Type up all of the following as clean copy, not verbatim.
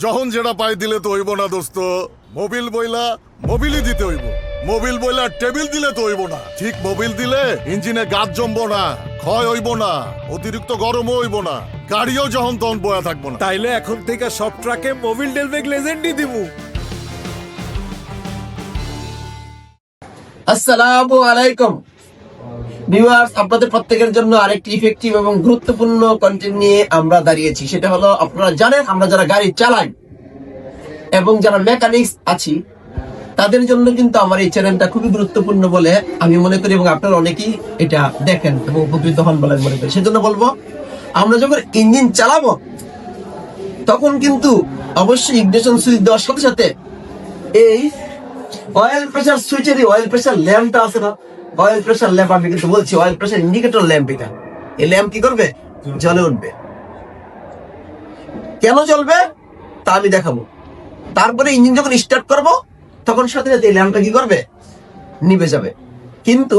যখন যেটা পাই দিলে তো হইব না দোস্ত। মোবিল বইলা মোবিলই দিতে হইব। মোবিল বইলা টেবিল দিলে তো হইব না। ঠিক মোবিল দিলে ইঞ্জিনে গাছ জমবো না, ক্ষয় হইব না, অতিরিক্ত গরমও হইব না, গাড়িও যখন তখন বয়া থাকবো না। তাইলে এখন থেকে সব ট্রাকে মোবিল ডেলবেগ লেজেন্ডই দিমু। আসসালামু আলাইকুম ভিউয়ার্স, আপনাদের প্রত্যেকের জন্য আরেকটি ইফেক্টিভ এবং গুরুত্বপূর্ণ কন্টেন্ট নিয়ে আমরা দাঁড়িয়েছি। সেটা হলো, আপনারা জানেন আমরা যারা গাড়ি চালাই এবং যারা মেকানিক্স আছি তাদের জন্য কিন্তু আমার এই চ্যানেলটা খুবই গুরুত্বপূর্ণ বলে আমি মনে করি, এবং আপনারা অনেকেই এটা দেখেন এবং উপকৃত হন বলে আমি মনে করি। সেজন্য বলবো, আমরা যখন ইঞ্জিন চালাবো তখন কিন্তু অবশ্যই ইগনিশন সুইচ দেওয়ার সাথে সাথে এই অয়েল প্রেসার সুইচের অয়েল প্রেসার ল্যাম্পটা আছে না, অয়েল প্রেসার ল্যাম্প, আমি কিন্তু বলছি অয়েল প্রেসার ইন্ডিকেটর ল্যাম্প, এটা এই ল্যাম্প কি করবে? জ্বলে উঠবে। কেন জ্বলবে তা আমি দেখাবো। তারপরে ইঞ্জিন যখন স্টার্ট করব তখন সাথে সাথে এই ল্যাম্পটা কি করবে? নিভে যাবে। কিন্তু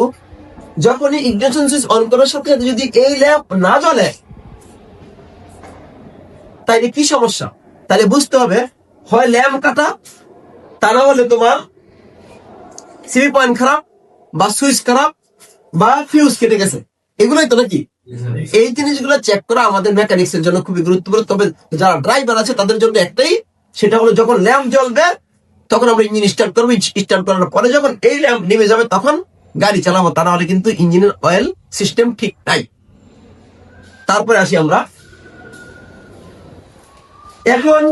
যখনই ইগনিশন সুইচ অন করার সাথে সাথে যদি এই ল্যাম্প না জ্বলে তাইলে কি সমস্যা? তাহলে বুঝতে হবে হয় ল্যাম্প কাটা, তা না হলে তোমার সিভি পয়েন্ট খারাপ, বা সুইচ খারাপ, বা ফিউজ কেটে গেছে। এগুলোই তো নাকি? এই জিনিসগুলো চেক করা আমাদের মেকানিক্স এর জন্য খুবই গুরুত্বপূর্ণ। তবে যারা ড্রাইভার আছে তাদের জন্য একটাই, সেটা হলো যখন ল্যাম্প জ্বলবে তখন আমরা ইঞ্জিন স্টার্ট করবো। স্টার্ট করার পরে যখন এই ল্যাম্প নিভে যাবে তখন গাড়ি চালাবো, তা না হলে কিন্তু ইঞ্জিনের অয়েল সিস্টেম ঠিক নাই। তারপরে আসি আমরা, এখন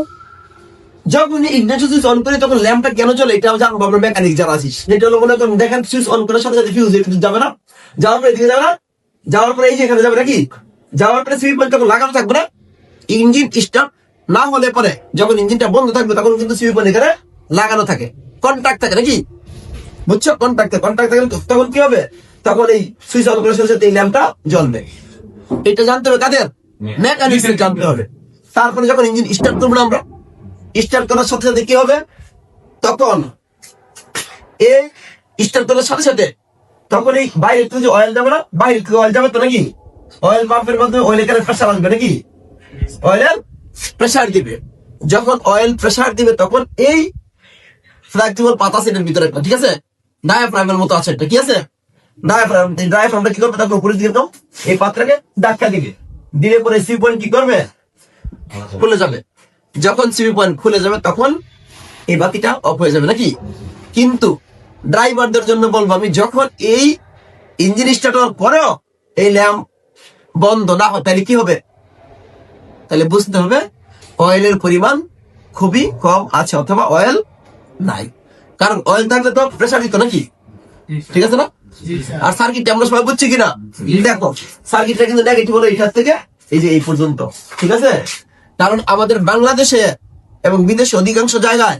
যখন ইগনিশন সুইচ অন করি তখন ল্যাম্পটা কেন জ্বলে এটা জানবো আমরা মেকানিক যারা আছিস। সেটা হলো, মনে করেন দেখেন সুইচ অন করার সাথে সাথে ফিউজ যাবে না, যাওয়ার পরে এদিকে যাবে না, যাওয়ার পরে এই যে এখানে যাবে নাকি, যাওয়ার পরে সুইচ পয়েন্ট তখন লাগানো থাকবে না। ইঞ্জিন স্টার্ট না হলে পরে যখন ইঞ্জিনটা বন্ধ থাকবে তখন কিন্তু সুইচ পয়েন্ট এখানে লাগানো থাকে, কন্ট্যাক্ট থাকে নাকি, বুঝছো? কন্ট্যাক্ট থাকে, তখন কি হবে? তখন এই সুইচ অন করার সাথে সাথে এই ল্যাম্পটা জ্বলবে। এটা জানতে হবে কাদের? মেকানিক্স জানতে হবে। তারপরে যখন ইঞ্জিন স্টার্ট করবো না আমরা, স্টার্ট করার সাথে সাথে কি হবে? তখন এই স্টার্ট করার সাথে সাথে তখন এই বাইরের থেকে যে অয়েল যাবে না, বাইরের থেকে অয়েল যাবে তো নাকি, অয়েল পাম্পের মাধ্যমে অয়েল এখানে প্রেসার আসবে নাকি, অয়েলের প্রেসার দিবে। যখন অয়েল প্রেসার দিবে তখন এই ফ্ল্যাক্সিবল পাতা সেটের ভিতরে একটা, ঠিক আছে, ডায়াফ্রামের মতো আছে একটা, কি আছে? ডায়াফ্রামটা কি করবে? তখন উপরে দিকে তো এই পাত্রকে ধাক্কা দিবে, দিলে পরে সি পয়েন্ট কি করবে? খুলে যাবে। যখন সিভি পয়েন্ট খুলে যাবে তখন এই বাতিটা অফ হয়ে যাবে নাকি। কিন্তু ড্রাইভারদের জন্য বলবো আমি, যখন এই ইঞ্জিন স্টার্ট হওয়ার পরেও এই ল্যাম্প বন্ধ না হয় তাহলে কি হবে? তাহলে বুঝতে হবে অয়েলের পরিমাণ খুবই কম আছে অথবা অয়েল নাই। কারণ অয়েল থাকলে তো প্রেসার দিত নাকি, ঠিক আছে না? আর সার্কিটটা আমরা সবাই বুঝছি কিনা দেখো, সার্কিটটা কিন্তু নেগেটিভ হলো এইটার থেকে এই যে এই পর্যন্ত, ঠিক আছে? কারণ আমাদের বাংলাদেশে এবং বিদেশে অধিকাংশ জায়গায়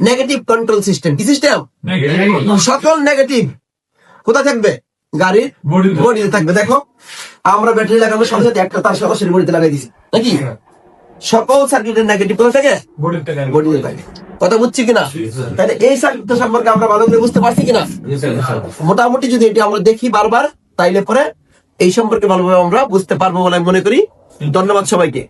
নেগেটিভ কন্ট্রোল সিস্টেম। কি সিস্টেম? সকল নেগেটিভ কোথায় থাকবে? গাড়ির বডিতে থাকবে। দেখো আমরা ব্যাটারি লাগানোর সাথে সাথে একটা তার সরাসরি বডিতে লাগাই দিছি নাকি। সকল সার্কিটের নেগেটিভ কোথা থেকে? বডিতে থাকে। কথা বুঝছি কিনা? তাহলে এই সার্কিট সম্পর্কে আমরা ভালো করে বুঝতে পারছি কিনা? মোটামুটি যদি এটি আমরা দেখি বারবার, তাইলে পরে এই সম্পর্কে ভালোভাবে আমরা বুঝতে পারবো বলে আমি মনে করি। ধন্যবাদ সবাইকে।